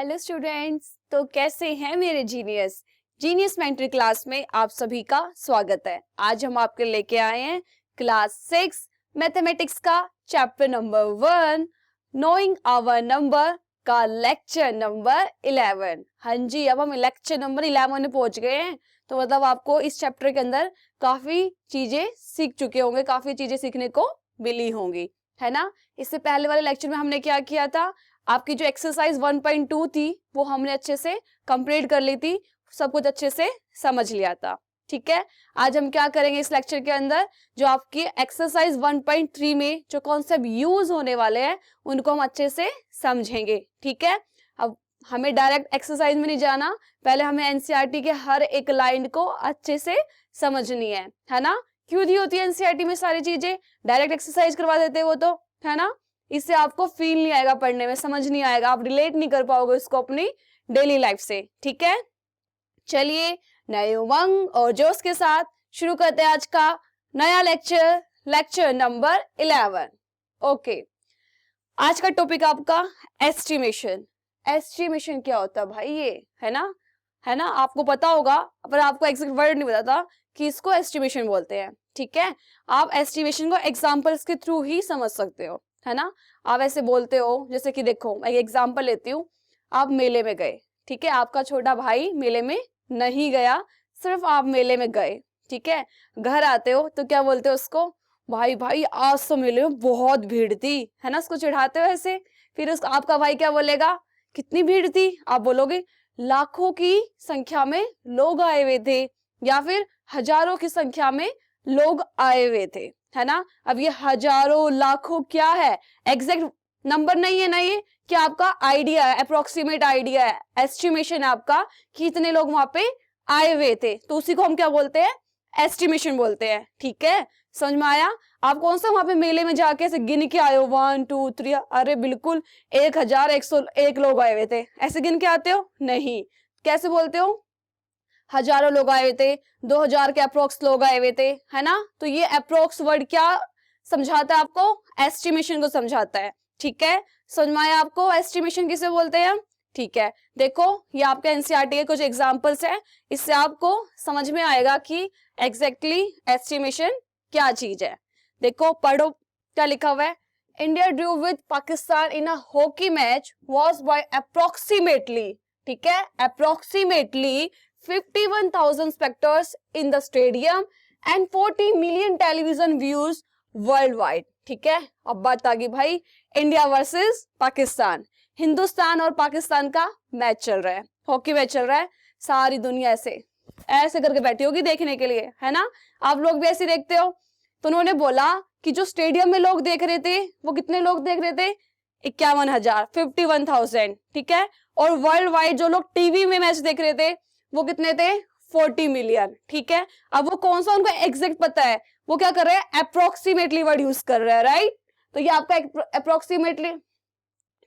Hello students, तो कैसे हैं मेरे जीनियस। जीनियस मेंटरी क्लास में आप सभी का स्वागत है। आज हम आपके लेके आए हैं क्लास 6 मैथमेटिक्स का chapter number 1 knowing our number का लेक्चर नंबर 11। हाँ जी, अब हम लेक्चर नंबर 11 में पहुंच गए हैं। तो मतलब आपको इस चैप्टर के अंदर काफी चीजें सीख चुके होंगे, काफी चीजें सीखने को मिली होंगी, है ना। इससे पहले वाले लेक्चर में हमने क्या किया था, आपकी जो एक्सरसाइज 1.2 थी वो हमने अच्छे से कंप्लीट कर ली थी, सब कुछ अच्छे से समझ लिया था। ठीक है, आज हम क्या करेंगे इस लेक्चर के अंदर, जो आपकी एक्सरसाइज 1.3 में जो कॉन्सेप्ट यूज होने वाले हैं उनको हम अच्छे से समझेंगे। ठीक है, अब हमें डायरेक्ट एक्सरसाइज में नहीं जाना, पहले हमें एनसीईआरटी के हर एक लाइन को अच्छे से समझनी है ना। क्यों दी होती है एनसीईआरटी में सारी चीजें, डायरेक्ट एक्सरसाइज करवा देते हैं वो तो, है ना। इससे आपको फील नहीं आएगा, पढ़ने में समझ नहीं आएगा, आप रिलेट नहीं कर पाओगे उसको अपनी डेली लाइफ से। ठीक है, चलिए नए उमंग और जोश के साथ शुरू करते हैं आज का नया लेक्चर, लेक्चर नंबर 11। ओके, आज का टॉपिक आपका एस्टिमेशन। एस्टिमेशन क्या होता है भाई, ये है ना, आपको पता होगा, पर आपको एग्जैक्ट वर्ड नहीं बताता कि इसको एस्टिमेशन बोलते हैं। ठीक है, आप एस्टिमेशन को एग्जांपल्स के थ्रू ही समझ सकते हो, है ना। आप ऐसे बोलते हो, जैसे कि देखो मैं एक एग्जांपल लेती हूँ। आप मेले में गए, ठीक है, आपका छोटा भाई मेले में नहीं गया, सिर्फ आप मेले में गए। ठीक है, घर आते हो तो क्या बोलते हो उसको, भाई भाई आज तो मेले में बहुत भीड़ थी, है ना, उसको चिढ़ाते हो ऐसे। फिर उस आपका भाई क्या बोलेगा, कितनी भीड़ थी, आप बोलोगे लाखों की संख्या में लोग आए हुए थे, या फिर हजारों की संख्या में लोग आए हुए थे, है ना। अब ये हजारों लाखों क्या है, एग्जैक्ट नंबर नहीं है ना, ये क्या आपका आइडिया है, अप्रोक्सीमेट आइडिया है, एस्टिमेशन है आपका कि इतने लोग वहां पे आए हुए थे, तो उसी को हम क्या बोलते हैं, एस्टिमेशन बोलते हैं। ठीक है, समझ में आया। आप कौन सा वहां पे मेले में जाके ऐसे गिन के आए हो 1 2 3, अरे बिल्कुल 1101 लोग आए हुए थे, ऐसे गिन के आते हो नहीं, कैसे बोलते हो, हजारों लोग आए हुए थे, 2000 के अप्रोक्स लोग आए हुए थे, है ना। तो ये अप्रोक्स वर्ड क्या समझाता है आपको, एस्टिमेशन को समझाता है। ठीक है, समझ में आया आपको एस्टिमेशन किसे बोलते हैं। ठीक है, देखो ये आपके एनसीईआरटी के कुछ एग्जांपल्स है, इससे आपको समझ में आएगा कि एग्जैक्टली एस्टिमेशन क्या चीज है। देखो पढ़ो क्या लिखा हुआ है, India Drew with Pakistan in a hockey match was by approximately, ठीक है, approximately 51,000 spectators in the stadium and 40 million television views worldwide। ठीक है, अब बात आ गई भाई इंडिया वर्सेस पाकिस्तान, हिंदुस्तान और पाकिस्तान का मैच चल रहा है, हॉकी मैच चल रहा है, सारी दुनिया ऐसे ऐसे करके बैठी होगी देखने के लिए, है ना। आप लोग भी ऐसे देखते हो। तो उन्होंने बोला कि जो स्टेडियम में लोग देख रहे थे वो कितने लोग देख रहे थे, 51,000, 51,000। ठीक है, और वर्ल्ड वाइड जो लोग टीवी में मैच देख रहे थे वो कितने थे, 40 मिलियन। ठीक है, अब वो कौन सा उनको एग्जैक्ट पता है, वो क्या कर रहे हैं, अप्रोक्सीमेटली वर्ड यूज कर रहे हैं, राइट। तो ये आपका अप्रोक्सीमेटली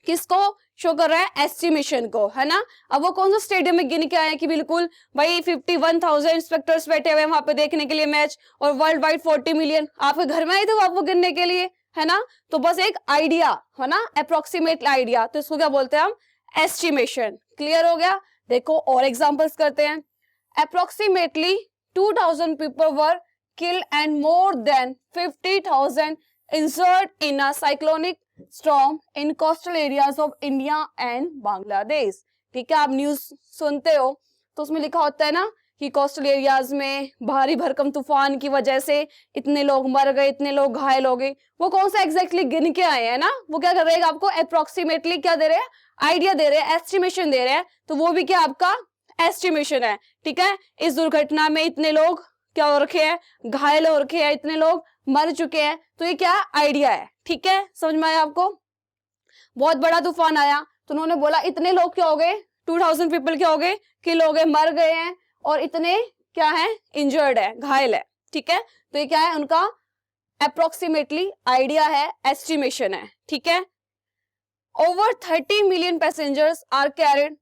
किसको शो कर रहा है, एस्टिमेशन को, है ना। अब वो कौन सा स्टेडियम में गिन के आए कि बिल्कुल भाई 51,000 स्पेक्टर्स बैठे हुए वहां पे देखने के लिए मैच, और वर्ल्ड वाइड 40 मिलियन आपके घर में आए थे वो आपको गिनने के लिए, है ना। तो बस एक आइडिया है ना, अप्रोक्सीमेट आइडिया, तो इसको क्या बोलते हैं हम, एस्टिमेशन। क्लियर हो गया। देखो और एग्जांपल्स करते हैं। Approximately 2,000 people were killed and more than 50,000 injured in a cyclonic storm in coastal areas of India and Bangladesh. ठीक है, आप न्यूज सुनते हो तो उसमें लिखा होता है ना कि कोस्टल एरियाज में भारी भरकम तूफान की वजह से इतने लोग मर गए, इतने लोग घायल हो गए। वो कौन सा एग्जैक्टली गिन के आए हैं ना, वो क्या कर रहे हैं, आपको अप्रोक्सीमेटली क्या दे रहे हैं, आइडिया दे रहे हैं, एस्टिमेशन दे रहे हैं, तो वो भी क्या आपका एस्टिमेशन है। ठीक है, इस दुर्घटना में इतने लोग क्या हो रखे हैं, घायल हो रखे हैं, इतने लोग मर चुके हैं, तो ये क्या आइडिया है। ठीक है, समझ में आया आपको। बहुत बड़ा तूफान आया तो उन्होंने बोला इतने लोग क्या हो गए, 2,000 पीपल क्या हो गए, किल हो गए, मर गए हैं, और इतने क्या है, इंजर्ड है, घायल है। ठीक है, तो ये क्या है, उनका अप्रोक्सीमेटली आइडिया है, एस्टिमेशन है। ठीक है, over 30 million passengers are carried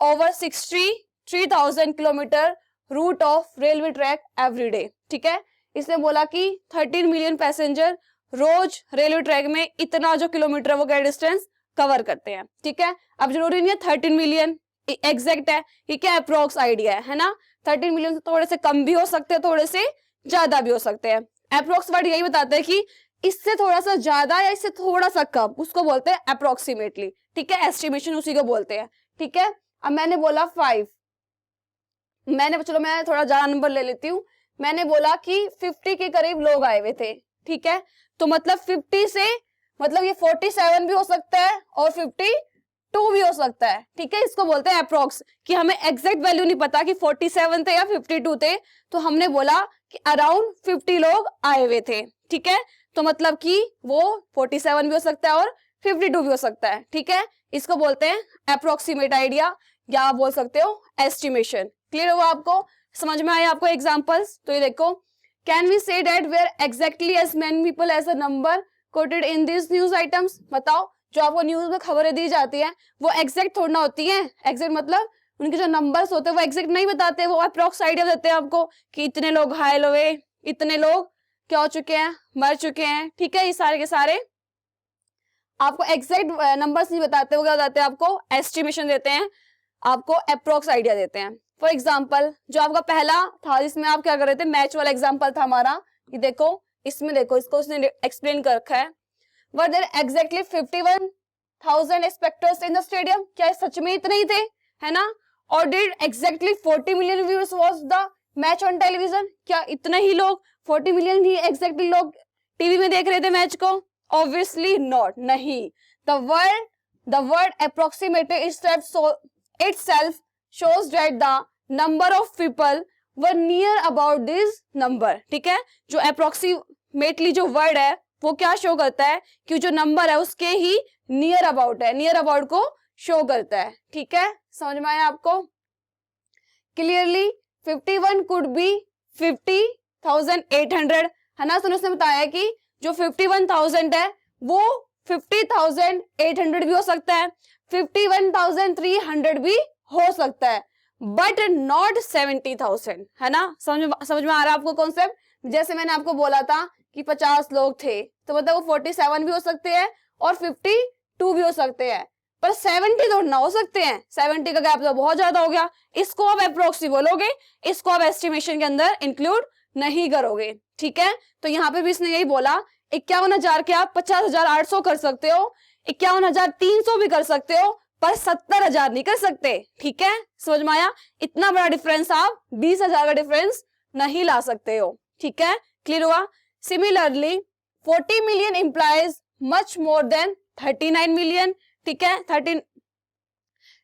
over 63,000 kilometre route of railway track every day. ठीक है, इसने बोला कि 13 मिलियन पैसेंजर रोज रेलवे ट्रैक में इतना जो किलोमीटर वो क्या डिस्टेंस कवर करते हैं, ठीक है। अब जरूरी नहीं है 13 मिलियन एग्जैक्ट है, ये क्या अप्रोक्स आइडिया है ना। 13 मिलियन से थोड़े से कम भी हो सकते हैं, थोड़े से ज्यादा भी हो सकते हैं। अप्रोक्स वर्ड यही बताता है कि इससे थोड़ा सा ज्यादा या इससे थोड़ा सा कम, उसको बोलते हैं अप्रोक्सीमेटली, ठीक है। एस्टिमेशन उसी को बोलते हैं, ठीक है। अब मैंने बोला 5, चलो मैं थोड़ा ज्यादा नंबर ले लेती हूँ। मैंने बोला कि 50 के करीब लोग आए हुए थे, ठीक है। तो मतलब 50 से मतलब ये 47 भी हो सकता है और 52 भी हो सकता है, ठीक है। इसको बोलते हैं अप्रोक्स, कि हमें एग्जैक्ट वैल्यू नहीं पता कि 47 थे या 52 थे, तो हमने बोला कि अराउंड 50 लोग आए हुए थे, ठीक है। तो मतलब कि वो 47 भी हो सकता है और 52 भी हो सकता है, ठीक है। इसको बोलते हैं अप्रोक्सीमेट आइडिया, या आप बोल सकते हो एस्टिमेशन। क्लियर हुआ आपको, समझ में आया आपको एग्जांपल्स। तो ये देखो, can we say that were exactly as many people as a number quoted in this news items. बताओ, जो आपको न्यूज में खबरें दी जाती हैं वो एग्जैक्ट थोड़ा होती हैं। एग्जैक्ट मतलब उनके जो नंबर्स होते हैं वो एग्जैक्ट नहीं बताते, वो अप्रोक्स आइडिया देते हैं आपको कि इतने लोग घायल हुए, इतने लोग क्या हो चुके हैं, मर चुके हैं, ठीक है। ये सारे के सारे आपको एग्जैक्ट नंबर्स नहीं बताते, वो क्या बताते हैं आपको एस्टिमेशन देते हैं, आपको अप्रोक्स आइडिया देते हैं। फॉर एग्जाम्पल जो आपका पहला था जिसमें आप क्या कर रहे थे, मैच वाला एग्जाम्पल था हमारा, ये देखो इसमें देखो, इसको उसने एक्सप्लेन कर रखा है। Were there exactly 51,000 spectators in the stadium, क्या सच में इतने ही थे, है ना। और did exactly 40 million viewers watch the match on television, क्या इतने ही लोग 40 मिलियन ही एग्जैक्टली लोग टीवी में देख रहे थे मैच को। ऑब्वियसली नॉट, नहीं। The word approximated itself shows that the number of people were near about this number, ठीक है। जो अप्रोक्सीमेटली जो वर्ड है वो क्या शो करता है कि जो नंबर है उसके ही नियर अबाउट है, नियर अबाउट को शो करता है, ठीक है। समझ में आया आपको क्लियरली। 51 कुड बी 50,800, है ना। तो उसने बताया कि जो 51,000 है वो 50,800 भी हो सकता है, 51,300 भी हो सकता है, बट नॉट 70,000, है ना। समझ में आ रहा है आपको कॉन्सेप्ट। जैसे मैंने आपको बोला था कि 50 लोग थे, तो मतलब वो 47 भी हो सकते हैं और 52 भी हो सकते हैं, पर 70 तो ना हो सकते हैं। 70 का गैप तो बहुत ज्यादा हो गया, इसको आप अप्रोक्सी बोलोगे, इसको आप एस्टिमेशन के अंदर इंक्लूड नहीं करोगे, ठीक है। तो यहाँ पे भी इसने यही बोला 51,000 के आप 50,800 कर सकते हो, 51,300 भी कर सकते हो, पर 70,000 नहीं कर सकते, ठीक है। समझ में आया, इतना बड़ा डिफरेंस आप 20,000 का डिफरेंस नहीं ला सकते हो, ठीक है। क्लियर हुआ। Similarly 40 million implies much more than 39 million, ठीक है। 13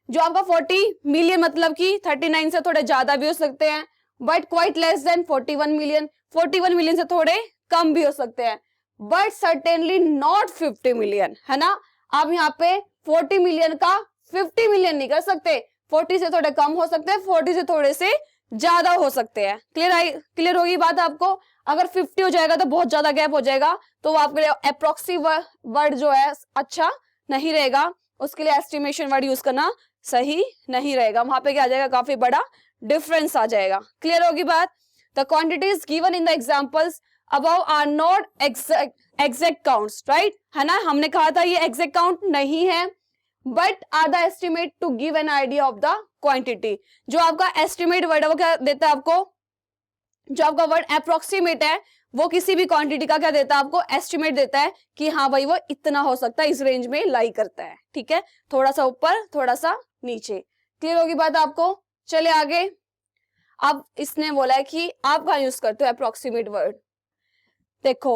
जो आपका 40 मिलियन मतलब कि 39 से थोड़े ज्यादा भी हो सकते हैं, but quite less than 41 million, 41 million से थोड़े कम भी हो सकते हैं, बट सर्टेनली नॉट 50 मिलियन, है ना। आप यहाँ पे 40 मिलियन का 50 मिलियन नहीं कर सकते, 40 से थोड़े कम हो सकते हैं, 40 से थोड़े से ज्यादा हो सकते हैं। क्लियर होगी बात आपको। अगर 50 हो जाएगा तो बहुत ज्यादा गैप हो जाएगा, तो वो आपके लिए अप्रोक्सी वर्ड जो है अच्छा नहीं रहेगा, उसके लिए एस्टिमेशन वर्ड यूज करना सही नहीं रहेगा, वहां पे क्या आ जाएगा, काफी बड़ा डिफरेंस आ जाएगा। क्लियर होगी बात। The quantities given in the examples above are not exact counts, right, है ना। हमने कहा था ये exact count नहीं है, but are the estimate to give an idea of the quantity। जो आपका estimate वर्ड है वो क्या देता है आपको, जो आपका वर्ड approximate है वो किसी भी क्वांटिटी का क्या देता है आपको, एस्टिमेट देता है कि हाँ भाई वो इतना हो सकता है, इस रेंज में लाई करता है, ठीक है। थोड़ा सा ऊपर थोड़ा सा नीचे। क्लियर होगी बात आपको। चले आगे। अब इसने बोला है कि आप कहाँ यूज करते हो अप्रोक्सीमेट वर्ड। देखो,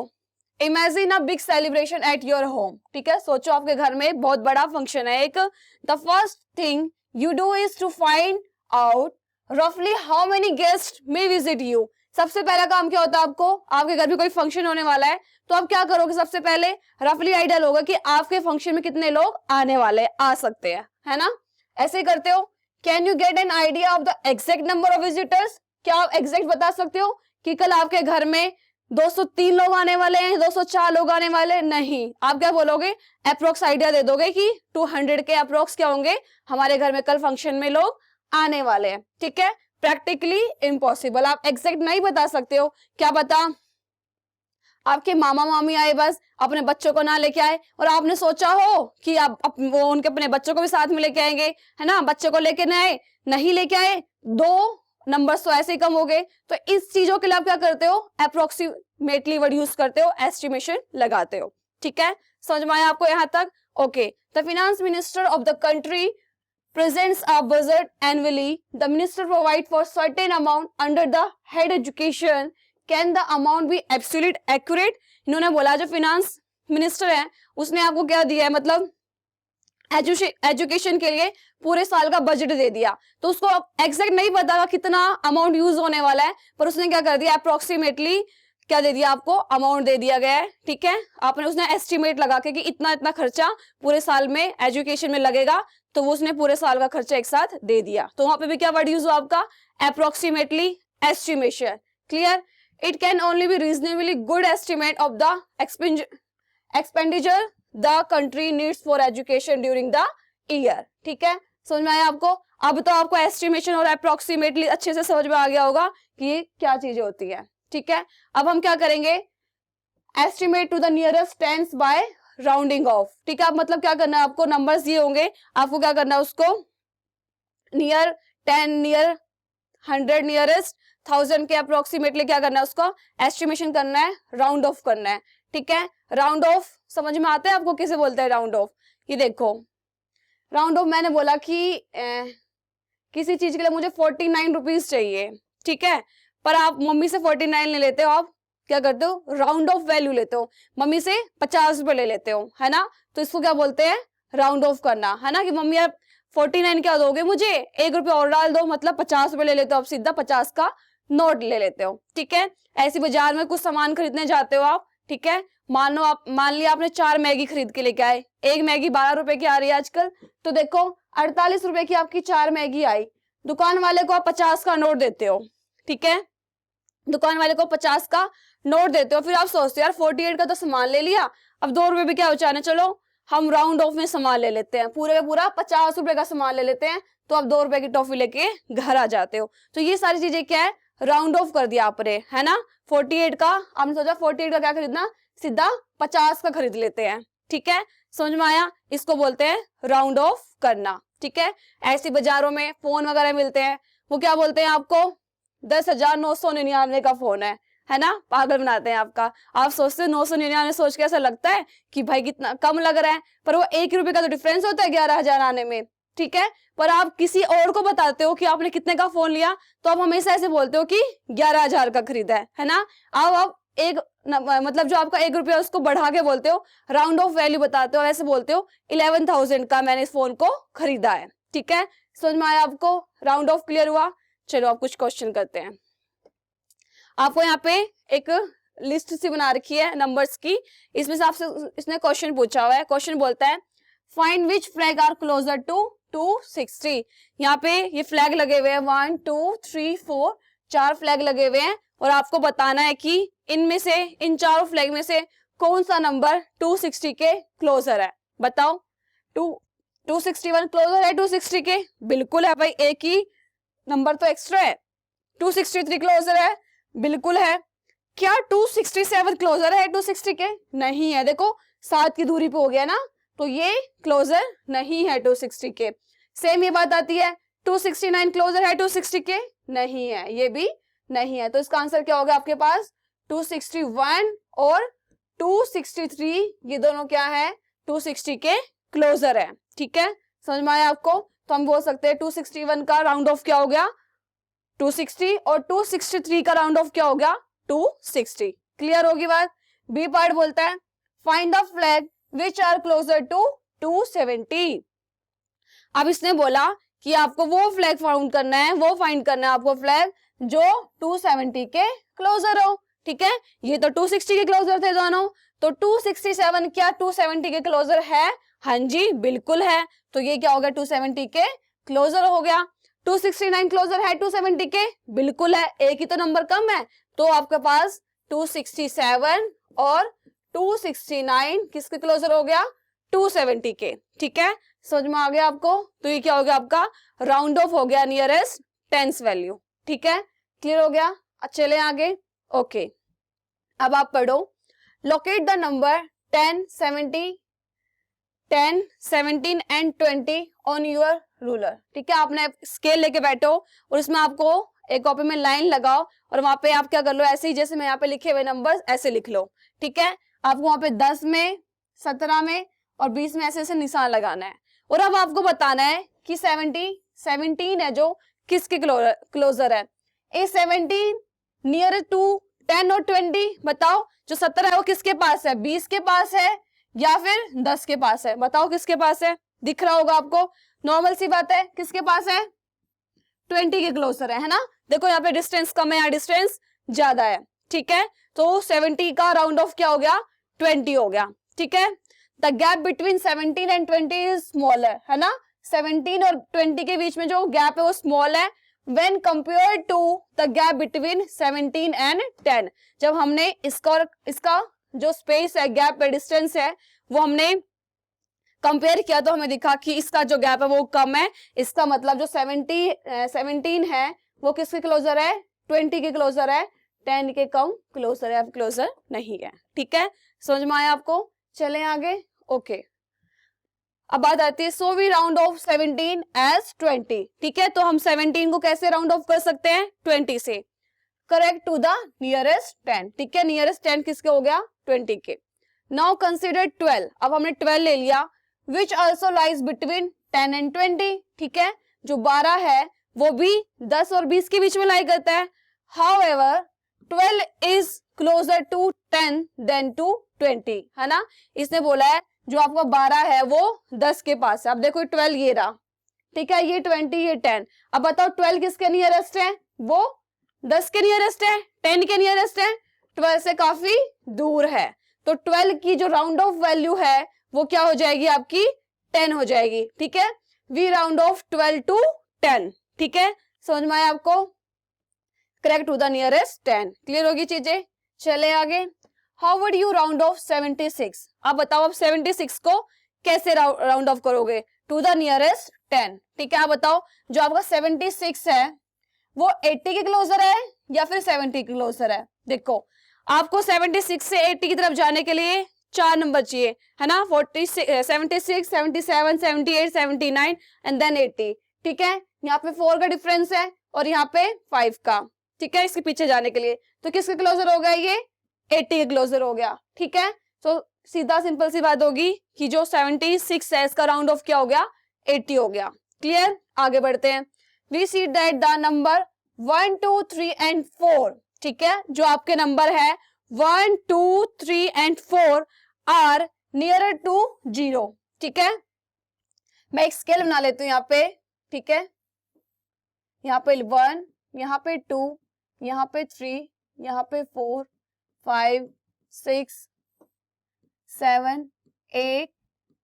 imagine a big celebration at your home, ठीक है। सोचो आपके घर में बहुत बड़ा फंक्शन है एक। The first thing you do is to find out रफली how many guest may visit you. सबसे पहला काम क्या होता है आपको, आपके घर में कोई फंक्शन होने वाला है तो आप क्या करोगे, सबसे पहले रफली आइडिया लोगे कि आपके फंक्शन में कितने लोग आने वाले, आ सकते हैं, है ना। ऐसे ही करते हो। Can you get an idea of the exact number of visitors, क्या आप एग्जैक्ट बता सकते हो कि कल आपके घर में 203 लोग आने वाले हैं, 204 लोग आने वाले, नहीं। आप क्या बोलोगे, अप्रोक्स आइडिया दे दोगे कि 200 के अप्रोक्स क्या होंगे, हमारे घर में कल फंक्शन में लोग आने वाले हैं, ठीक है। प्रैक्टिकली इम्पॉसिबल, आप एग्जैक्ट नहीं बता सकते हो। क्या बता, आपके मामा मामी आए बस, अपने बच्चों को ना लेके आए, और आपने सोचा हो कि आप वो उनके अपने बच्चों को भी साथ में लेके आएंगे, है ना, बच्चों को लेके नहीं लेके आए, 2 नंबर्स तो ऐसे ही कम हो गए। तो इस चीजों के लिए आप क्या करते हो, अप्रोक्सीमेटली वर्ड यूज करते हो, एस्टिमेशन लगाते हो। ठीक है, समझ में आया आपको यहाँ तक? Okay, the finance minister of the country presents a budget annually. The minister provide for certain amount under the head education. Can the amount be absolute accurate? इन्होंने बोला जो फिनांस मिनिस्टर है उसने आपको क्या दिया है, मतलब एजुकेशन के लिए पूरे साल का बजट दे दिया, तो उसको एग्जैक्ट नहीं पता कितना अमाउंट यूज होने वाला है, पर उसने क्या कर दिया, अप्रोक्सीमेटली क्या दे दिया, आपको अमाउंट दे दिया गया है। ठीक है, आपने उसने एस्टिमेट लगा के कि इतना इतना खर्चा पूरे साल में एजुकेशन में लगेगा, तो वो उसने पूरे साल का खर्चा एक साथ दे दिया। तो वहां पे भी क्या वर्ड यूज हुआ आपका, approximately, estimation. Clear? It can only be reasonably good estimate of the expenditure the country needs for education during the year. ठीक है, समझ में आया आपको? अब तो आपको एस्टिमेशन और अप्रोक्सीमेटली अच्छे से समझ में आ गया होगा कि ये क्या चीजें होती है। ठीक है, अब हम क्या करेंगे, estimate to the nearest tens by rounding off. ठीक है, अब मतलब क्या करना है आपको, नंबर्स ये होंगे, आपको क्या करना है, उसको नियर 10, नियर 100, नियरेस्ट 1000 के अप्रोक्सीमेटली क्या करना है, उसको एस्टिमेशन करना है, राउंड ऑफ करना है। ठीक है, राउंड ऑफ समझ में आता है आपको, किसे बोलते हैं राउंड ऑफ? ये देखो, राउंड ऑफ मैंने बोला कि किसी चीज के लिए मुझे 49 रुपीज चाहिए, ठीक है, पर आप मम्मी से 49 नहीं लेते हो, आप क्या करते हो, राउंड ऑफ वैल्यू लेते हो, मम्मी से 50 रुपए ले लेते हो, है ना, तो इसको क्या बोलते हैं, राउंड ऑफ करना, है ना, कि मम्मी आप 49 क्या दोगे मुझे, 1 रुपये और डाल दो, मतलब 50 रुपए ले लेते हो, आप सीधा 50 का नोट ले लेते हो। ठीक है, ऐसी बाजार में कुछ सामान खरीदने जाते हो आप, ठीक है, मान लिया आपने 4 मैगी खरीद के लेके आए, एक मैगी 12 रुपए की आ रही है आजकल, तो देखो 48 रुपए की आपकी 4 मैगी आई, दुकान वाले को आप 50 का नोट देते हो। ठीक है, दुकान वाले को 50 का नोट देते हो, फिर आप सोचते हो यार 48 का तो सामान ले लिया, अब 2 रुपए भी क्या बचाना, चलो हम राउंड ऑफ में सामान ले लेते हैं, पूरे का पूरा 50 रुपए का सामान ले लेते हैं, तो आप 2 रुपए की टॉफी लेके घर आ जाते हो। तो ये सारी चीजें क्या है, राउंड ऑफ कर दिया आपने, है ना, 48 का आपने सोचा 48 का क्या खरीदना, सीधा 50 का खरीद लेते हैं। ठीक है, समझ में आया, इसको बोलते हैं राउंड ऑफ करना। ठीक है, ऐसी बाजारों में फोन वगैरह मिलते हैं, वो क्या बोलते हैं आपको, 10,999 का फोन है ना, पागल बनाते हैं आपका, आप सोचते हो 999 सोच के ऐसा लगता है कि भाई कितना कम लग रहा है, पर वो 1 रुपए का तो डिफरेंस होता है 11,000 आने में। ठीक है, पर आप किसी और को बताते हो कि आपने कितने का फोन लिया, तो आप हमेशा ऐसे बोलते हो कि 11,000 का खरीदा है ना, आप एक मतलब जो आपका 1 रुपया उसको बढ़ा के बोलते हो, राउंड ऑफ वैल्यू बताते हो, ऐसे बोलते हो 11,000 का मैंने इस फोन को खरीदा है। ठीक है, समझ में आया आपको, राउंड ऑफ क्लियर हुआ? चलो आप कुछ क्वेश्चन करते हैं। आपको यहाँ पे एक लिस्ट सी बना रखी है नंबर्स की, इसमें से आपसे इसने क्वेश्चन पूछा हुआ है। क्वेश्चन बोलता है find which flag are closer to 260। यहाँ पे ये फ्लैग लगे हुए हैं 1 2 3 4, 4 फ्लैग लगे हुए हैं, और आपको बताना है कि इनमें से, इन चारों फ्लैग में से कौन सा नंबर 260 के क्लोजर है। बताओ, 261 क्लोजर है 260 के? बिल्कुल है भाई, एक ही नंबर तो एक्स्ट्रा है। 263 क्लोजर है? बिल्कुल है। क्या 267 क्लोजर है 260 के? नहीं है, देखो 7 की दूरी पे हो गया ना, तो ये क्लोजर नहीं है 260 के। सेम ये बात आती है 269 क्लोजर है 260 के? नहीं है, ये भी नहीं है। तो इसका आंसर क्या होगा आपके पास, 261 और 263, ये दोनों क्या है, 260 के क्लोजर है। ठीक है, समझ में आया आपको? तो हम बोल सकते हैं 261 का राउंड ऑफ क्या हो गया, 260, और 263 का राउंड ऑफ क्या हो गया, 260। क्लियर होगी बात? बी पार्ट बोलता है find the flag which are closer to 270। अब इसने बोला कि आपको वो फ्लैग फाउंड करना है, वो फाइंड करना है आपको फ्लैग जो 270 के क्लोजर हो। ठीक है, ये तो 260 के क्लोजर थे दोनों, तो 267 क्या 270 के क्लोजर है? हाँ जी, बिल्कुल है। तो ये क्या हो गया, 270 के क्लोजर हो गया। 269 क्लोजर है 270 के? बिल्कुल है, एक ही तो नंबर कम है, तो आपके पास 267 और 269 किसके क्लोजर हो गया, 270 के। ठीक है, समझ में आ गया आपको? तो ये क्या हो गया आपका, राउंड ऑफ हो गया नियरेस्ट टेंस वैल्यू। ठीक है, क्लियर हो गया? चले आगे। ओके, अब आप पढ़ो locate the number 10, 17 and 20 on your ruler. ठीक है, आपने स्केल लेके बैठो और उसमें आपको एक कॉपी में लाइन लगाओ और वहां पे आप क्या कर लो, ऐसे ही जैसे मैं यहाँ पे लिखे हुए नंबर्स ऐसे लिख लो। ठीक है, आपको वहां पे 10 में, 17 में और 20 में ऐसे ऐसे निशान लगाना है। और अब आपको बताना है कि 17 है जो किसके क्लोजर है। ए 17 नियर टू 10 और 20, बताओ जो 17 है वो किसके पास है, 20 के पास है या फिर 10 के पास है, बताओ किसके पास है। दिख रहा होगा आपको, नॉर्मल सी बात है, किसके पास है, 20 के क्लोजर है ना। देखो यहाँ पे डिस्टेंस कम है, यहाँ डिस्टेंस ज्यादा है। ठीक है, तो 70 का राउंड ऑफ क्या हो गया, 20 हो गया। ठीक है, the gap between 17 and 20 is smaller, है ना। 17 और 20 के बीच में जो गैप है वो स्मॉल है when compared to the gap between 17 and 10। जब हमने इसका और इसका जो स्पेस है, गैप है, डिस्टेंस है, वो हमने कंपेयर किया तो हमें दिखा कि इसका जो गैप है वो कम है। इसका मतलब जो 17 है वो किसके क्लोजर है, 20 के क्लोजर है, 10 के कम क्लोजर है, क्लोजर नहीं है। ठीक है, समझ में आया आपको। चलें आगे। ओके, अब बात आती है, so we round off 17 as 20। ठीक है, तो हम 17 को कैसे राउंड ऑफ कर सकते हैं, 20 से, करेक्ट टू द नियरेस्ट 10। ठीक है, नियरेस्ट 10 किसके हो गया, 20 के। नाउ कंसिडर 12, अब हमने 12 ले लिया, which also lies between 10 and 20। ठीक है, जो 12 है वो भी 10 और 20 के बीच में लाई करता है। However 12 is closer to 10 than to 20, है ना। इसने बोला है जो आपका 12 है वो 10 के पास है। अब देखो 12 ये रहा, ठीक है, ये 20, ये 10। अब बताओ 12 किसके नियरेस्ट है, वो 10 के नियरेस्ट है, 10 के नियरेस्ट है, 12 से काफी दूर है। तो 12 की जो राउंड ऑफ वैल्यू है वो क्या हो जाएगी, आपकी 10 हो जाएगी। ठीक है, वी राउंड ऑफ 12 टू 10। ठीक है, समझ में आया आपको, correct to the nearest 10। Clear होगी चीजें। चले आगे, how would you round off 76। अब बताओ आप 76 को कैसे राउंड ऑफ करोगे, टू द नियरेस्ट 10। ठीक है, आप बताओ जो आपका 76 है वो 80 के क्लोजर है या फिर 70 के क्लोजर है। देखो आपको 76 से 80 की तरफ जाने के लिए 4 नंबर चाहिए, है ना, 76, 77, 78, 79 एंड देन 80। ठीक है, यहाँ पे 4 का डिफरेंस है और यहाँ पे 5 का। ठीक है, इसके पीछे जाने के लिए तो किसके क्लोजर हो गया, ये 80 के क्लोजर हो गया। ठीक है, तो सीधा सिंपल सी बात होगी कि जो 76 है इसका राउंड ऑफ क्या हो गया, 80 हो गया। क्लियर, आगे बढ़ते हैं। We see that the number 1, 2, 3 and 4, ठीक है, जो आपके नंबर है 1, 2, 3 एंड 4 आर नियर टू 0। ठीक है, मैं एक स्केल बना लेती हूँ यहाँ पे। ठीक है, यहाँ पे 1, यहाँ पे 2, यहाँ पे 3, यहाँ पे 4, 5, 6, 7, 8,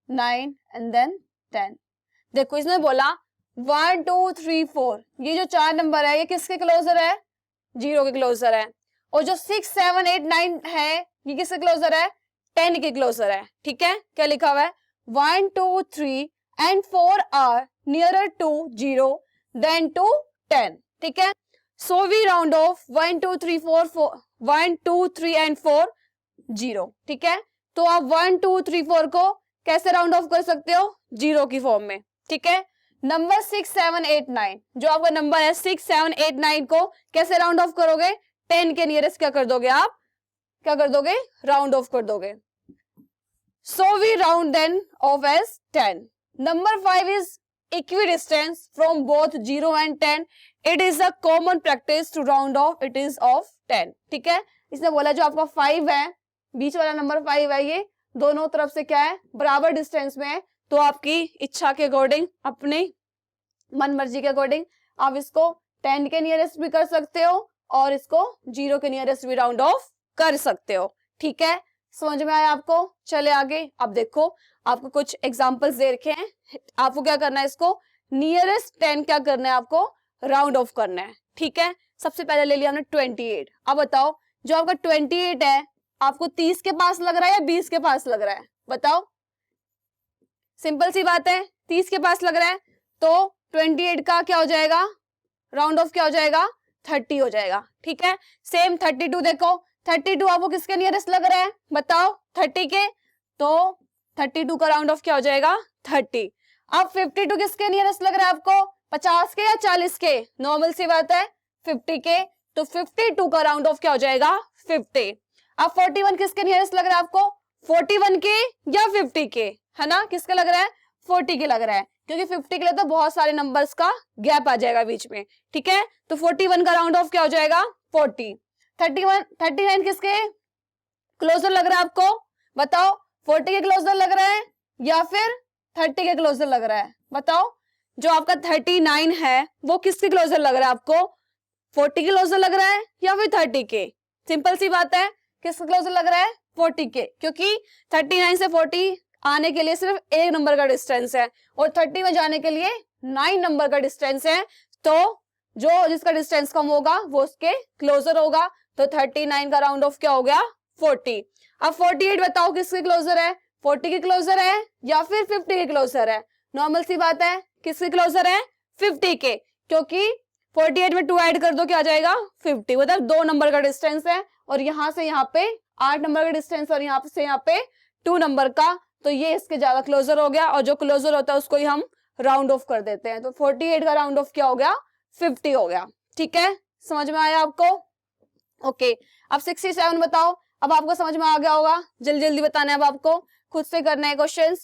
9 एंड देन 10। देखो इसने बोला 1, 2, 3, 4, ये जो 4 नंबर है ये किसके क्लोजर है, 0 के क्लोजर है। और जो 6, 7, 8, 9 है ये किसके क्लोजर है, 10 के क्लोजर है। ठीक है, क्या लिखा हुआ है, 1, 2, 3 and 4 are nearer to 0 than to 10। ठीक है, so we round off 1, 2, 3, 4, 1, 2, 3 and 4 0। ठीक है, तो आप 1, 2, 3, 4 को कैसे राउंड ऑफ कर सकते हो, 0 की फॉर्म में। ठीक है, नंबर 6, 7, 8, 9, जो आपका नंबर है 6, 7, 8, 9 को कैसे राउंड ऑफ करोगे, 10 के नियरेस्ट क्या कर दोगे आप, क्या कर दोगे, राउंड ऑफ कर दोगे। So we round then off as 10। Number 5 is equidistant from both 0 and 10. It is a common practice to round off. It is of 10. ठीक है, इसने बोला जो आपका 5 है, बीच वाला नंबर 5 है, ये दोनों तरफ से क्या है, बराबर डिस्टेंस में है। तो आपकी इच्छा के अकॉर्डिंग, अपनी मन मर्जी के अकॉर्डिंग आप इसको 10 के नियरेस्ट भी कर सकते हो और इसको 0 के नियरेस्ट भी राउंड ऑफ कर सकते हो। ठीक है, समझ में आया आपको। चले आगे। अब देखो आपको कुछ एग्जांपल्स दे रखे हैं, आपको क्या करना है, इसको नियरेस्ट 10 क्या करना है, आपको राउंड ऑफ करना है। ठीक है, सबसे पहले ले लिया हमने 28। अब बताओ जो आपका 28 है आपको 30 के पास लग रहा है या 20 के पास लग रहा है, बताओ। सिंपल सी बात है, 30 के पास लग रहा है तो 28 का क्या हो जाएगा, राउंड ऑफ क्या हो जाएगा, 30 हो जाएगा। ठीक है, सेम 32 देखो, 32 आपको किसके नियरेस्ट लग रहा है बताओ? 30 के, तो 32 का राउंड ऑफ क्या हो जाएगा? 30। अब 52 किसके नियरेस्ट लग रहा है आपको? 50 के या 40 के? नॉर्मल सी बात है, 50 के, तो 52 का राउंड ऑफ क्या हो जाएगा? 50। अब 41 किसके नियरेस्ट लग रहा है आपको? 41 के या 50 के? है ना, किसका लग रहा है? 40 के लग रहा है, क्योंकि 50 के लिए तो बहुत सारे नंबर्स का गैप आ जाएगा बीच में। ठीक है, तो 41 का राउंड ऑफ क्या हो जाएगा? 40। 39 किसके क्लोजर लग रहा है आपको बताओ? 40 के क्लोजर लग रहा है या फिर 30 के क्लोजर लग रहा है बताओ? जो आपका 39 है वो किसके क्लोजर लग रहा है आपको? 40 के क्लोजर लग रहा है या फिर 30 के? सिंपल सी बात है, किसके क्लोजर लग रहा है? 40 के, क्योंकि 39 से 40 आने के लिए सिर्फ एक नंबर का डिस्टेंस है और 30 में जाने के लिए 9 नंबर का डिस्टेंस है, तो जो जिसका डिस्टेंस कम होगा वो उसके क्लोजर होगा। तो 39 का राउंड ऑफ क्या हो गया? 40। अब 48 बताओ किसके क्लोजर है? 40 के क्लोजर है या फिर 50 के क्लोजर है? नॉर्मल सी बात है, किसके क्लोजर है? 50 के, क्योंकि 48 में 2 ऐड कर दो क्या आ जाएगा? 50। मतलब 2 नंबर का डिस्टेंस है और यहाँ से यहाँ पे 8 नंबर का डिस्टेंस और यहाँ से यहाँ पे 2 नंबर का, तो ये इसके ज्यादा क्लोजर हो गया और जो क्लोजर होता है उसको ही हम राउंड ऑफ कर देते हैं। तो 48 का राउंड ऑफ क्या हो गया? 50 हो गया। ठीक है, समझ में आया आपको? ओके, अब 67 बताओ। अब आपको समझ में आ गया होगा, जल्दी जल्दी बताना है अब आपको, खुद से करना है क्वेश्चन।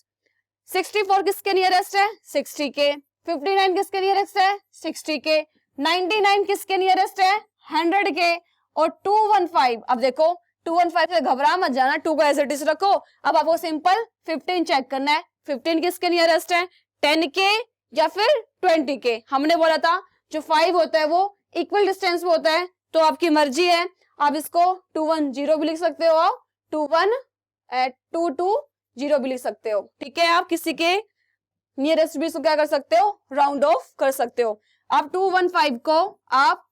64 किसके नियरेस्ट है? 60 के। 59 किसके नियरेस्ट है? 60 के। 99 किसके नियरेस्ट है? 100 के। और 215, अब देखो 215 से घबरा मत जाना, 2 को एज इट इज रखो। अब आपको सिंपल 15 चेक करना है। 15 किसके नियरेस्ट है? 10 के या फिर 20 के? हमने बोला था जो 5 होता है वो इक्वल डिस्टेंस में होता है, तो आपकी मर्जी है, आप इसको 210 भी लिख सकते हो, 220 भी लिख सकते हो। ठीक है, आप किसी के नियरेस्ट भी इसको क्या कर सकते हो? राउंड ऑफ कर सकते हो। आप 215 को आप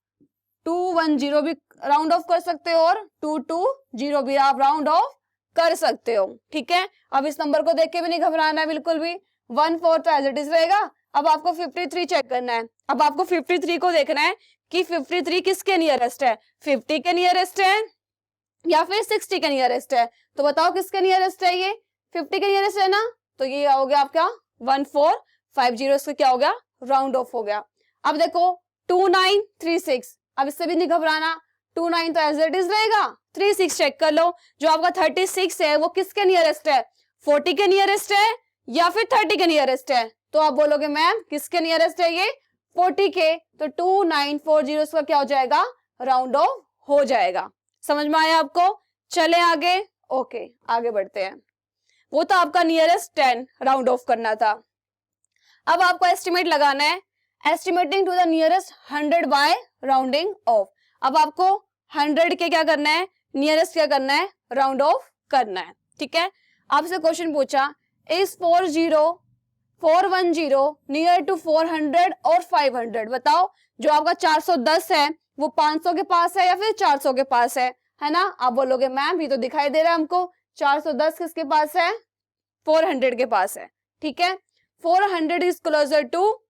210 भी राउंड ऑफ कर सकते हो और 220 भी आप राउंड ऑफ कर सकते हो। ठीक है, अब इस नंबर को देख के भी नहीं घबराना है बिल्कुल भी, 14 तो एज इट इज रहेगा। अब आपको 53 चेक करना है। अब आपको 53 को देखना है कि 53 किसके नियरेस्ट है? 50 के नियरेस्ट है या फिर 60 के नियरेस्ट है? तो बताओ किसके नियरेस्ट है? ये 50 के नियरेस्ट है ना, तो ये हो गया आपका 1450, इसका क्या हो गया? राउंड ऑफ हो गया। अब देखो 2936, अब इससे भी नहीं घबराना, 29 तो एज इट इज रहेगा। 36 चेक कर लो, जो आपका 36 है वो किसके नियरेस्ट है? 40 के नियरेस्ट है या फिर 30 के नियरेस्ट है? तो आप बोलोगे मैम किसके नियरेस्ट है ये? 40 के, तो 2940 का क्या हो जाएगा? राउंड ऑफ हो जाएगा। समझ में आया आपको? चले आगे। ओके, आगे बढ़ते हैं। वो तो आपका नियरेस्ट 10 राउंड ऑफ करना था। अब आपको एस्टिमेट लगाना है, estimating to the nearest 100 by rounding off. अब आपको 100 के क्या करना है? नियरेस्ट क्या करना है? राउंड ऑफ करना है। ठीक है, आपसे क्वेश्चन पूछा, इज 410 नियर टू 400 और 500? बताओ, जो आपका 410 है वो 500 के पास है या फिर 400 के पास है ना? आप बोलोगे मैम ये तो दिखाई दे रहा है हमको, 410 किसके पास है? 400 के पास है। ठीक है, 400 is closer to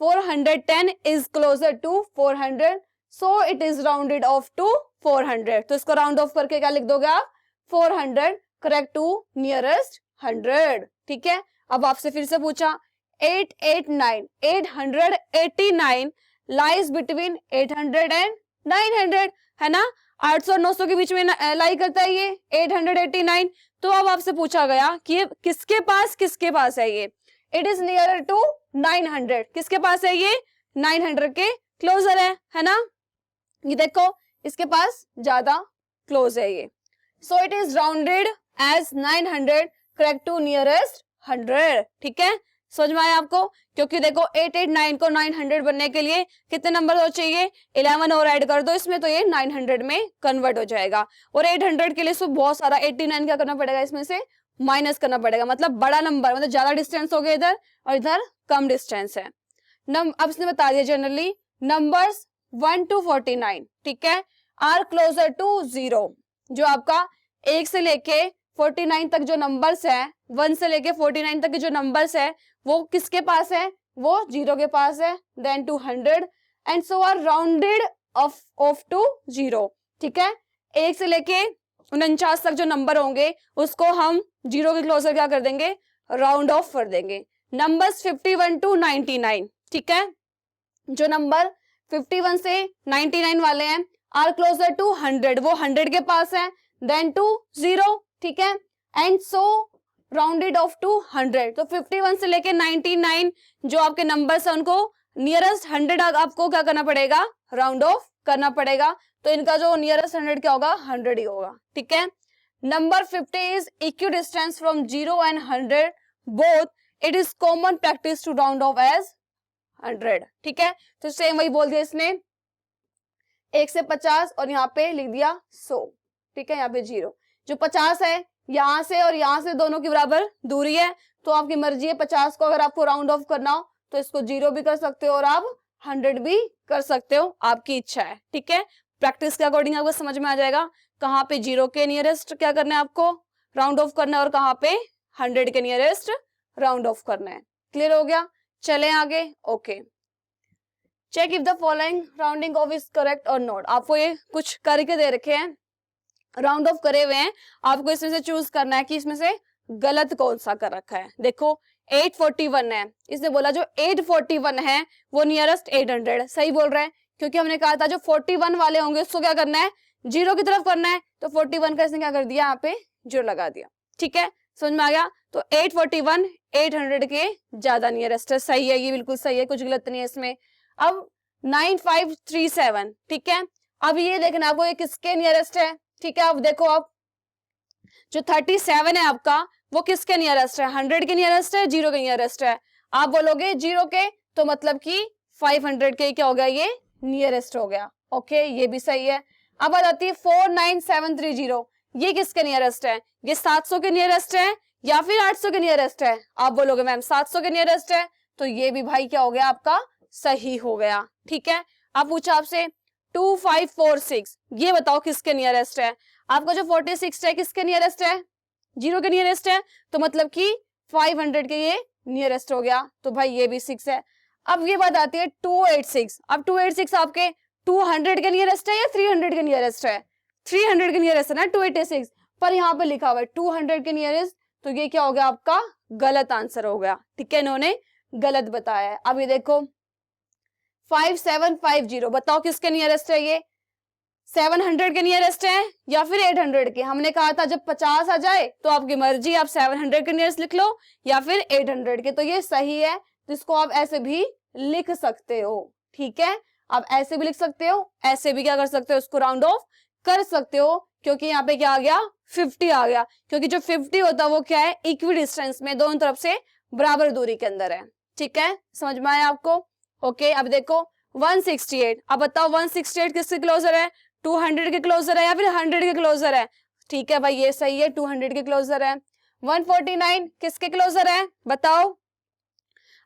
410 is closer to 400, so it is rounded off to 400। तो इसको राउंड ऑफ करके क्या लिख दोगे आप? 400, करेक्ट टू नियरेस्ट 100। ठीक है, अब आपसे फिर से पूछा, 889 लाइज बिटवीन 800 एंड 900, है ना? 800 और 900 के बीच में लाई करता है ये 889। तो अब आपसे पूछा गया कि ये किसके पास है? ये इट इज नियर टू 900, किसके पास है ये? 900 के क्लोजर है ना? ये देखो इसके पास ज्यादा क्लोज है ये, so it is rounded as 900, correct to nearest 100। ठीक है, समझ में आया आपको? क्योंकि देखो 889 को 900 बनने के लिए कितने नंबर हो चाहिए? 11 और ऐड कर दो इसमें, तो ये 900 में कन्वर्ट हो जाएगा। और 800 के लिए सो बहुत सारा 89 क्या करना पड़ेगा? इसमें से माइनस करना पड़ेगा, मतलब बड़ा नंबर, मतलब ज्यादा डिस्टेंस हो गया इधर और इधर कम डिस्टेंस है। अब इसने बता दिया जनरली नंबर्स 1 to 49, ठीक है, आर क्लोजर टू 0। जो आपका 1 से लेके 49 तक जो नंबर्स है, 1 से लेके 49 तक के जो नंबर्स है वो किसके पास है? वो 0 के पास है, then 200 and so are rounded off to 0। ठीक है, 1 से लेके 49 तक जो नंबर होंगे उसको हम 0 के क्लोजर क्या कर देंगे, राउंड ऑफ कर देंगे। नंबर्स 51 टू 99, ठीक है, जो नंबर 51 से 99 वाले हैं आर क्लोजर टू 100, वो 100 के पास है, देन टू 0, ठीक है, and so rounded off to 100। तो 51 से लेके 99 जो आपके नंबर्स है उनको नियरेस्ट 100 आपको क्या करना पड़ेगा, राउंड ऑफ करना पड़ेगा। तो इनका जो नियरेस्ट 100 क्या होगा, 100 ही होगा, ठीक है। Number 50 is equidistance from 0 and 100 both, it is common practice to round off as 100, ठीक है। तो सेम वही बोल दिया इसने, 1 से 50 और यहाँ पे लिख दिया 100, ठीक है, यहाँ पे 0। जो 50 है यहाँ से और यहाँ से दोनों की बराबर दूरी है, तो आपकी मर्जी है 50 को अगर आपको राउंड ऑफ करना हो तो इसको 0 भी कर सकते हो और आप 100 भी कर सकते हो, आपकी इच्छा है, ठीक है। प्रैक्टिस के अकॉर्डिंग आपको समझ में आ जाएगा कहाँ पे 0 के नियरेस्ट क्या करना है आपको, राउंड ऑफ करना है, और कहाँ पे 100 के नियरेस्ट राउंड ऑफ करना है। क्लियर हो गया, चले आगे। Okay, check if the following rounding off is correct और नॉट। आपको ये कुछ करके दे रखे हैं, राउंड ऑफ करे हुए हैं, आपको इसमें से चूज करना है कि इसमें से गलत कौन सा कर रखा है। देखो 841 है, इसने बोला जो 841 है वो नियरेस्ट 800 सही बोल रहा है, क्योंकि हमने कहा था जो 41 वाले होंगे उसको क्या करना है, 0 की तरफ करना है। तो 41 का इसने क्या कर दिया, यहाँ पे 0 लगा दिया, ठीक है, समझ में आ गया। तो 841 800 के ज्यादा नियरेस्ट है, सही है, ये बिल्कुल सही है, कुछ गलत नहीं है इसमें। अब 9537, ठीक है, अब ये देखना आपको ये किसके नियरेस्ट है, ठीक है। अब देखो आप जो 37 है आपका वो किसके नियरेस्ट है, 100 के नियरेस्ट है, 0 के नियरेस्ट है। आप बोलोगे 0 के, तो मतलब कि 500 के क्या हो गया, ये नियरेस्ट हो गया, ओके, ये भी सही है। अब आ जाती है 49730, ये किसके नियरेस्ट है, ये 700 के नियरेस्ट है या फिर 800 के नियरेस्ट है। आप बोलोगे मैम 700 के नियरेस्ट है, तो ये भी भाई क्या हो गया आपका, सही हो गया, ठीक है। अब पूछा आपसे 2546, ये बताओ किसके नियरेस्ट है। आपका जो 46 है किसके नियरेस्ट है, 0 के नियरेस्ट है, तो मतलब कि 500 के ये नियरेस्ट हो गया, तो भाई ये भी 6 है। अब ये बात आती है 286, अब 286 आपके 200 के नियरेस्ट है या 300 के नियरेस्ट है, 300 के नियरेस्ट है ना 286, पर यहाँ पे लिखा हुआ है 200 के नियरेस्ट, तो ये क्या हो गया आपका, गलत आंसर हो गया, ठीक है, इन्होंने गलत बताया है। अब ये देखो 5750, बताओ किसके नियरेस्ट है, ये 700 के नियरेस्ट है या फिर 800 के। हमने कहा था जब 50 आ जाए तो आपकी मर्जी, आप 700 के नियरेस्ट लिख लो या फिर 800 के, तो ये सही है, तो इसको आप ऐसे भी लिख सकते हो, ठीक है, आप ऐसे भी लिख सकते हो, ऐसे भी क्या कर सकते हो, उसको राउंड ऑफ कर सकते हो, क्योंकि यहाँ पे क्या आ गया, 50 आ गया, क्योंकि जो 50 होता है वो क्या है, इक्वी डिस्टेंस में, दोनों तरफ से बराबर दूरी के अंदर है, ठीक है, समझ में आया आपको। ओके, अब देखो 168, अब बताओ 168 किसके क्लोजर है, 200 के क्लोजर है या फिर 100 के क्लोजर है, ठीक है भाई ये सही है, 200 के क्लोजर है। 149 किसके क्लोजर है, बताओ,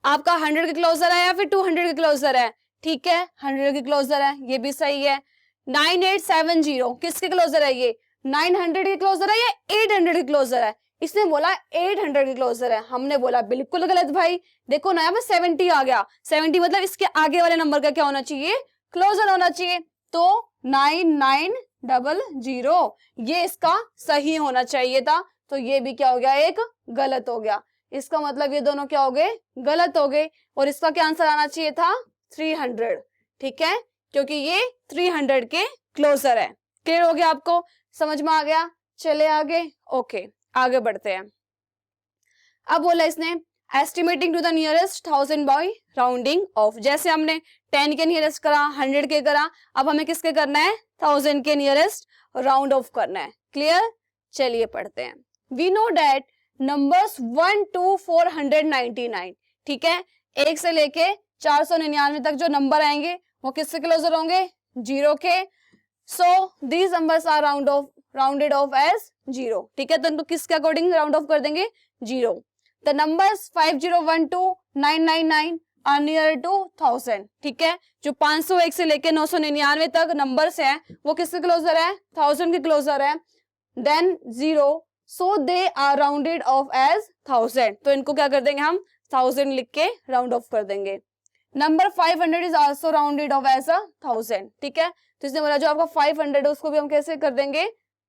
आपका 100 के क्लोजर है या फिर 200 के क्लोजर है, ठीक है, 100 के क्लोजर है, ये भी सही है। 9870 किसके क्लोजर है, ये 900 के क्लोजर है या 800 के क्लोजर है, इसने बोला 800 के क्लोजर है, हमने बोला बिल्कुल गलत भाई। देखो ना यहाँ पे 70 आ गया, 70 मतलब इसके आगे वाले नंबर का क्या होना चाहिए, क्लोजर होना चाहिए, तो 9900 ये इसका सही होना चाहिए था, तो ये भी क्या हो गया, एक गलत हो गया। इसका मतलब ये दोनों क्या हो गए, गलत हो गए, और इसका क्या आंसर आना चाहिए था 300, ठीक है, क्योंकि ये 300 के क्लोजर है। क्लियर हो गया आपको, समझ में आ गया, चले आगे। ओके, आगे बढ़ते हैं। अब बोला इसने estimating to the nearest 1000 by rounding off, जैसे हमने 10 के नियरेस्ट करा, 100 के करा, अब हमें किसके करना है, 1000 के नियरेस्ट राउंड ऑफ करना है। क्लियर, चलिए पढ़ते हैं। We know that numbers 1 to 499, ठीक है, 1 से लेके 499 तक जो नंबर आएंगे वो किसके क्लोजर होंगे, 0 के। So these numbers are rounded off as 0, ठीक है, तो इनको किसके अकॉर्डिंग राउंड ऑफ कर देंगे, 0। The numbers 5012 to 999 are near to 1000, ठीक है, जो 501 से लेके 999 तक नंबर्स हैं वो किसके क्लोजर है, 1000 के क्लोजर है। Then 0, so they are rounded off as 1000, तो इनको क्या कर देंगे हम 1000 लिख के राउंड ऑफ कर देंगे। Number 500 is also rounded off as 1000, ठीक है, तो इसने बोला जो आपका 500 है उसको भी हम कैसे कर देंगे,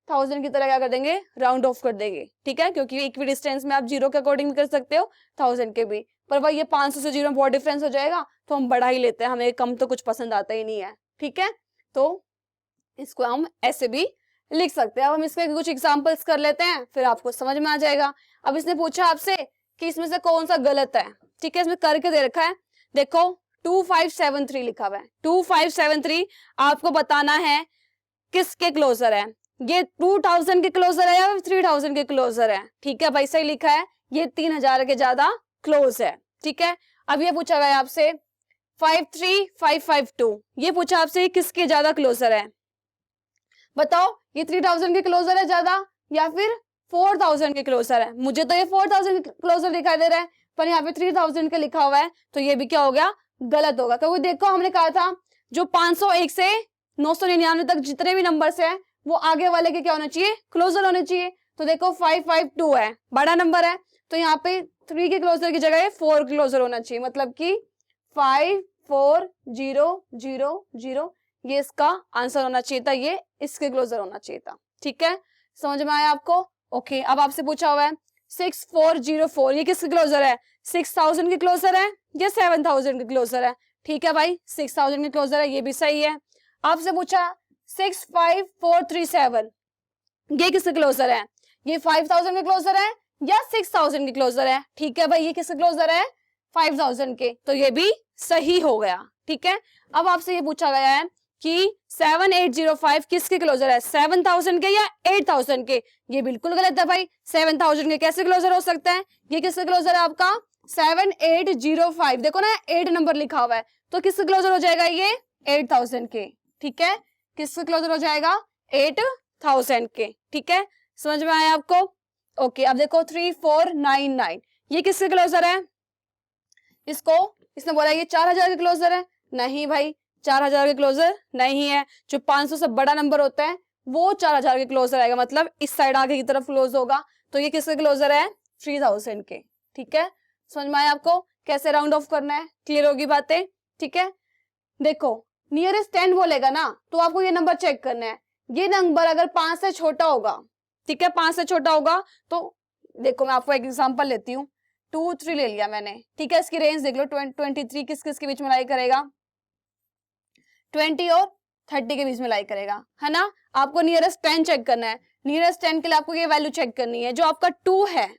1000 की तरह क्या कर देंगे, राउंड ऑफ कर देंगे, ठीक है, क्योंकि इक्वी डिस्टेंस में आप 0 के अकॉर्डिंग भी कर सकते हो, 1000 के भी, पर भाई ये 500 से 0 में बहुत डिफरेंस हो जाएगा, तो हम बढ़ा ही लेते हैं, हमें कम तो कुछ पसंद आता ही नहीं है, ठीक है। तो इसको हम ऐसे भी लिख सकते हैं। अब हम इसके कुछ एग्जांपल्स कर लेते हैं, फिर आपको समझ में आ जाएगा। अब इसने पूछा आपसे कि इसमें से कौन सा गलत है, ठीक है, इसमें करके दे रखा है, देखो 2573 लिखा हुआ है, 2573 आपको बताना है किसके क्लोजर है, ये 2000 के क्लोजर है या 3000 के क्लोजर है, ठीक है भाई, सही लिखा है, ये 3000 के ज्यादा क्लोज है, ठीक है। अब ये पूछा गया आपसे 53552, ये पूछा आपसे किसके ज्यादा क्लोजर है, बताओ ये 3000 के क्लोजर है ज्यादा या फिर 4000 के क्लोजर है। मुझे तो ये 4000 के क्लोजर दिखाई दे रहा है, पर यहाँ पे 3000 के लिखा हुआ है, तो ये भी क्या हो गया, गलत होगा, क्योंकि देखो हमने कहा था जो 501 से 999 तक जितने भी नंबर्स हैं वो आगे वाले के क्या होना चाहिए, क्लोजर होने चाहिए। तो देखो 552 है, बड़ा नंबर है, तो यहाँ पे 3 के क्लोजर की जगह 4 क्लोजर होना चाहिए, मतलब कि 5400, ये इसका आंसर होना चाहिए था, ये इसके क्लोजर होना चाहिए था, ठीक है, समझ में आया आपको। ओके, अब आपसे पूछा हुआ है 6404, ये किसके क्लोजर है, 6000 के क्लोजर है या 7000 के क्लोजर है, ठीक है भाई 6000 के क्लोजर है, ये भी सही है। आपसे पूछा 65437, ये किसके क्लोजर है, ये 5000 के क्लोजर है या 6000 के क्लोजर है, ठीक है भाई, ये किसके क्लोजर है, 5000 के, तो ये भी सही हो गया, ठीक है। अब आपसे ये पूछा गया है कि 7805 किसके क्लोजर है, 7000 के या 8000 के, ये बिल्कुल गलत है भाई, 7000 के कैसे क्लोजर हो सकता है, ये किसके क्लोजर है आपका 7805, देखो ना 8 नंबर लिखा हुआ है, तो किसके क्लोजर हो जाएगा ये 8000 के, ठीक है, किसके क्लोजर हो जाएगा 8000 के, ठीक है, समझ में आया आपको। ओके, अब देखो 3499, ये किसके क्लोजर है, इसने बोला ये 4000 के क्लोजर है, नहीं भाई 4000 के क्लोजर नहीं है, जो 500 से बड़ा नंबर होता है वो 4000 के क्लोजर आएगा, मतलब इस साइड आगे की तरफ क्लोज होगा, तो ये किसके क्लोजर है 3000 के, ठीक है, समझ में आया आपको कैसे राउंड ऑफ करना है, क्लियर होगी बातें, ठीक है। देखो नियरेस्ट 10 बोलेगा ना, तो आपको ये नंबर चेक करना है, ये नंबर अगर 5 से छोटा होगा, ठीक है, 5 से छोटा होगा, तो देखो मैं आपको एक एग्जांपल लेती हूँ, 2 3 ले लिया मैंने, ठीक है, इसकी रेंज देख लो 23 किस किस के बीच में लाई करेगा, 20 और 30 के बीच में लाई करेगा, है ना। आपको नियरेस्ट 10 चेक करना है, नियरेस्ट 10 के लिए आपको ये वैल्यू चेक करनी है, जो आपका 2 है,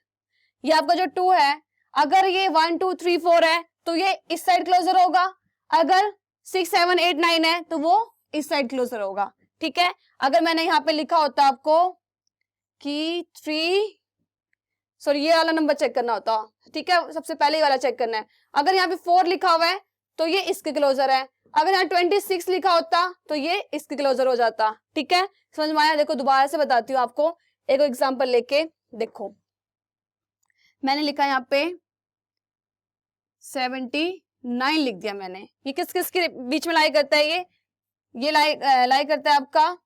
ये आपका जो 2 है, अगर ये 1 2 3 4 है तो ये इस साइड क्लोजर होगा, अगर 6 7 8 9 है तो वो इस साइड क्लोजर होगा, ठीक है। अगर मैंने यहाँ पे लिखा होता आपको कि 3, सॉरी ये वाला नंबर चेक करना होता, ठीक है, सबसे पहले वाला चेक करना है, अगर यहाँ पे 4 लिखा हुआ है तो ये इसके क्लोजर है, अगर यहाँ 26 लिखा होता तो ये इसके क्लोजर हो जाता, ठीक है, समझ में आया। देखो दोबारा से बताती हूँ आपको, एक एग्जांपल लेके देखो, मैंने लिखा यहाँ पे 79 लिख दिया मैंने, ये किस किस के बीच में लाई करता है, ये लाई करता है आपका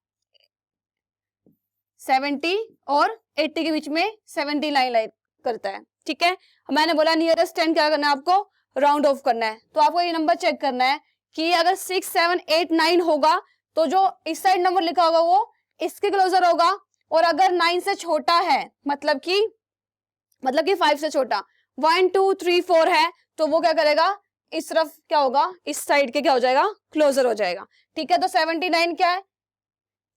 70 और 80 के बीच में 79 लाई करता है, ठीक है। मैंने बोला नियरेस्ट 10 क्या करना है आपको, राउंड ऑफ करना है, तो आपको ये नंबर चेक करना है कि अगर 6 7 8 9 होगा तो जो इस साइड नंबर लिखा होगा वो इसके क्लोजर होगा, और अगर 9 से छोटा है मतलब कि 5 से छोटा 1 2 3 4 है तो वो क्या करेगा, इस तरफ क्या होगा, इस साइड के क्या हो जाएगा, क्लोजर हो जाएगा, ठीक है। तो 79 क्या है,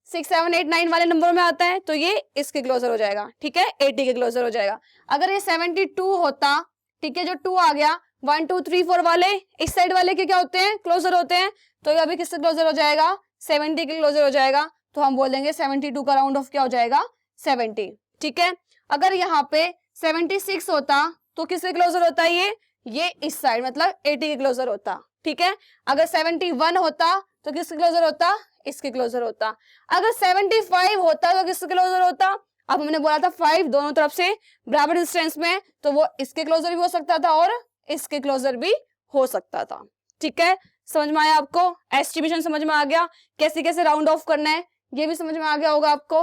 6 7 8 9 वाले नंबर में आता है, तो ये इसके क्लोजर हो जाएगा, ठीक है, 80 के क्लोजर हो जाएगा। अगर ये 72 होता, ठीक है, जो 2 आ गया, 1 2 3 4 वाले इस साइड वाले के क्या होते हैं, क्लोजर होते हैं, तो ये अभी किससे क्लोजर हो जाएगा, 70 के क्लोजर हो जाएगा, तो हम बोल देंगे 72 का राउंड ऑफ क्या हो जाएगा 70, ठीक है। अगर यहाँ पे 76 होता तो किससे क्लोजर होता है, ये इस साइड मतलब 80 के क्लोजर होता, ठीक है। अगर 71 होता तो किसके क्लोजर होता, इसके क्लोजर होता। अगर 75 होता तो किसके क्लोजर होता, अब हमने बोला था 5 दोनों तरफ से बराबर डिस्टेंस में, तो वो इसके क्लोजर भी हो सकता था और इसके क्लोजर भी हो सकता था, ठीक है। समझ में आया आपको, एस्टिमेशन समझ में आ गया, कैसे कैसे राउंड ऑफ करना है ये भी समझ में आ गया होगा आपको।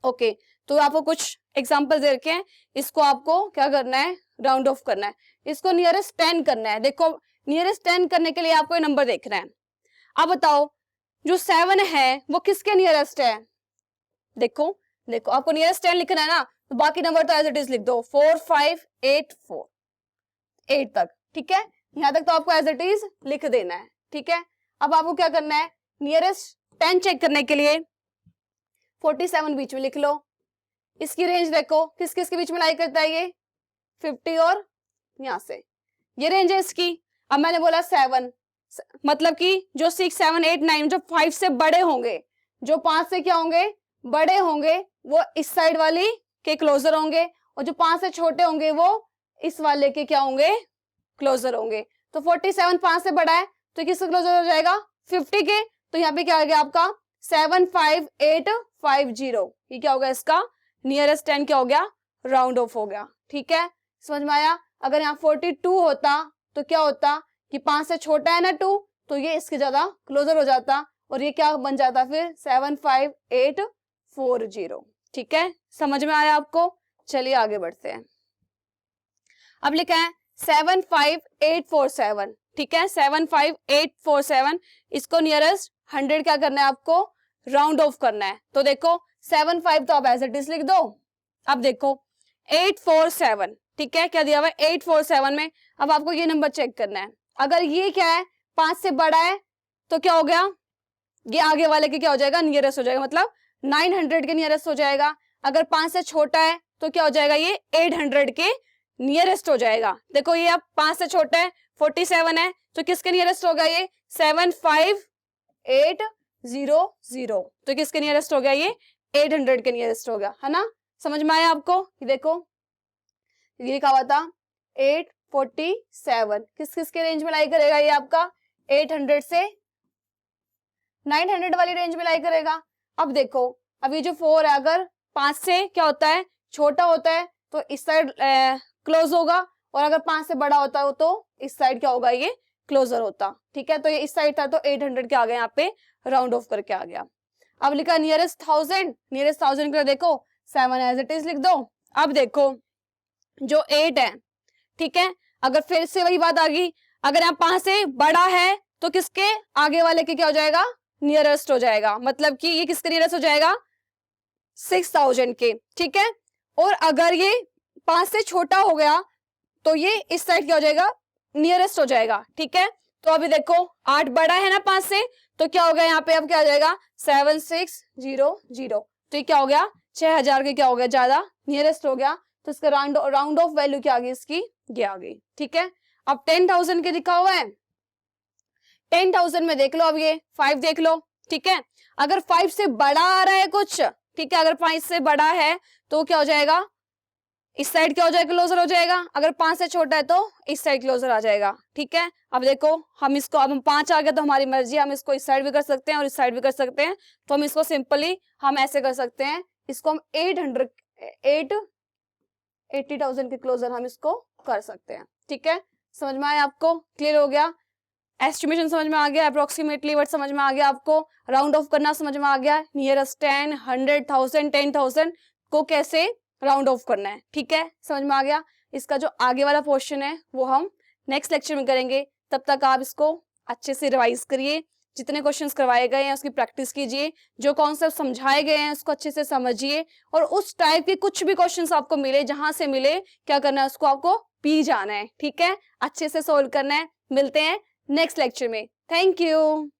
ओके, तो आपको कुछ एग्जांपल दे रखे हैं, इसको आपको क्या करना है, राउंड ऑफ करना है, इसको नियरेस्ट 10 करना है। देखो नियरेस्ट 10 करने के लिए आपको ये नंबर देखना है। अब बताओ जो 7 है वो किसके नियरेस्ट है? देखो देखो, आपको नियरेस्ट 10 लिखना है ना, तो बाकी नंबर तो एज इट इज लिख दो, 4 5 8 4 8 तक, ठीक है। यहां तक तो आपको एज इट इज लिख देना है, ठीक है। अब आपको क्या करना है, नियरेस्ट 10 चेक करने के लिए 47 बीच में लिख लो। इसकी रेंज देखो किस किस के बीच में लाई करता है ये, 50 और यहां से, ये रेंज है इसकी। अब मैंने बोला 7, मतलब कि जो 6 7 8 9 जो 5 से बड़े होंगे, जो 5 से क्या होंगे, बड़े होंगे, वो इस साइड वाली के क्लोजर होंगे, और जो 5 से छोटे होंगे वो इस वाले के क्या होंगे, क्लोजर होंगे। तो 47 5 से बड़ा है तो किसका क्लोजर हो जाएगा, 50 के। तो यहाँ पे क्या आ गया आपका 75850, ये क्या होगा इसका नियरेस्ट 10 क्या हो गया, राउंड ऑफ हो गया, ठीक है। समझ में आया। अगर यहाँ 42 होता तो क्या होता कि 5 से छोटा है ना 2, तो ये इसके ज्यादा क्लोजर हो जाता, और ये क्या बन जाता फिर 75840, ठीक है। समझ में आया आपको। चलिए आगे बढ़ते हैं। अब लिखा है 75847, ठीक है, 75847, इसको नियरेस्ट 100 क्या करना है आपको, राउंड ऑफ करना है। तो देखो 75 तो आप एज इट इज लिख दो। अब देखो 847, ठीक है, क्या दिया हुआ है 847 में। अब आपको ये नंबर चेक करना है, अगर ये क्या है 5 से बड़ा है तो क्या हो गया, ये आगे वाले के क्या हो जाएगा, नियरेस्ट हो जाएगा, मतलब 900 के नियरेस्ट हो जाएगा। अगर 5 से छोटा है तो क्या हो जाएगा, ये 800 के नियरेस्ट हो जाएगा। देखो ये अब 5 से छोटा है, 47 है, तो किसके नियरेस्ट होगा ये 75800, तो किसके नियरेस्ट हो गया ये 800 के नियरेस्ट हो गया, है ना। समझ में आया आपको। ये देखो ये लिखा हुआ था 847, किस किस के रेंज में लाई करेगा ये आपका, 800 से 900 वाली रेंज में लाई करेगा। अब देखो अब ये जो 4 है, अगर 5 से क्या होता है, छोटा होता है, तो इस साइड क्लोज होगा, और अगर 5 से बड़ा होता है तो इस साइड क्या होगा, ये क्लोजर होता, ठीक है। तो ये इस साइड था तो 800 के आ गए, यहाँ पे राउंड ऑफ करके आ गया। अब लिखा नियरेस्ट 1000, नियरेस्ट 1000 के लिए देखो 7 एज इट इज लिख दो। अब देखो जो 8 है, ठीक है, अगर फिर से वही बात आ गई, अगर यहाँ 5 से बड़ा है तो किसके आगे वाले के क्या हो जाएगा, नियरेस्ट हो जाएगा, मतलब कि ये किसके नियरेस्ट हो जाएगा, 6000 के, ठीक है। और अगर ये 5 से छोटा हो गया तो ये इस साइड क्या हो जाएगा, नियरेस्ट हो जाएगा, ठीक है। तो अभी देखो 8 बड़ा है ना 5 से, तो क्या हो गया यहाँ पे, अब क्या हो जाएगा 7600, तो ये क्या हो गया 6000 के क्या हो गया, ज्यादा नियरेस्ट हो गया, तो इसका राउंड ऑफ वैल्यू क्या आ गई इसकी, ये आ गई, ठीक है। अब 10,000 के लिखा हुआ है, 10,000 में देख लो, अब ये 5 देख लो, ठीक है। अगर 5 से बड़ा आ रहा है कुछ, ठीक है, अगर 5 से बड़ा है तो क्या हो जाएगा, इस साइड क्या हो जाएगा, क्लोजर हो जाएगा। अगर 5 से छोटा है तो इस साइड क्लोजर आ जाएगा, ठीक है। अब देखो हम इसको, अब हम 5 आ गया तो हमारी मर्जी, हम इसको इस साइड भी कर सकते हैं और इस साइड भी कर सकते हैं, तो हम इसको सिंपली हम ऐसे कर सकते हैं, इसको हम 80,000 के क्लोजर हम इसको कर सकते हैं, ठीक है। समझ में आया आपको, क्लियर हो गया, एस्टिमेशन समझ में आ गया, अप्रोक्सीमेटली वर्ड समझ में आ गया आपको, राउंड ऑफ करना समझ में आ गया, नियरेस्ट 10, 100,000, 10,000 को कैसे राउंड ऑफ करना है, ठीक है, समझ में आ गया। इसका जो आगे वाला पोर्शन है वो हम नेक्स्ट लेक्चर में करेंगे, तब तक आप इसको अच्छे से रिवाइज करिए, जितने क्वेश्चंस करवाए गए हैं उसकी प्रैक्टिस कीजिए, जो कॉन्सेप्ट समझाए गए हैं उसको अच्छे से समझिए, और उस टाइप के कुछ भी क्वेश्चंस आपको मिले, जहां से मिले क्या करना है, उसको आपको पी जाना है, ठीक है, अच्छे से सोल्व करना है। मिलते हैं नेक्स्ट लेक्चर में, थैंक यू।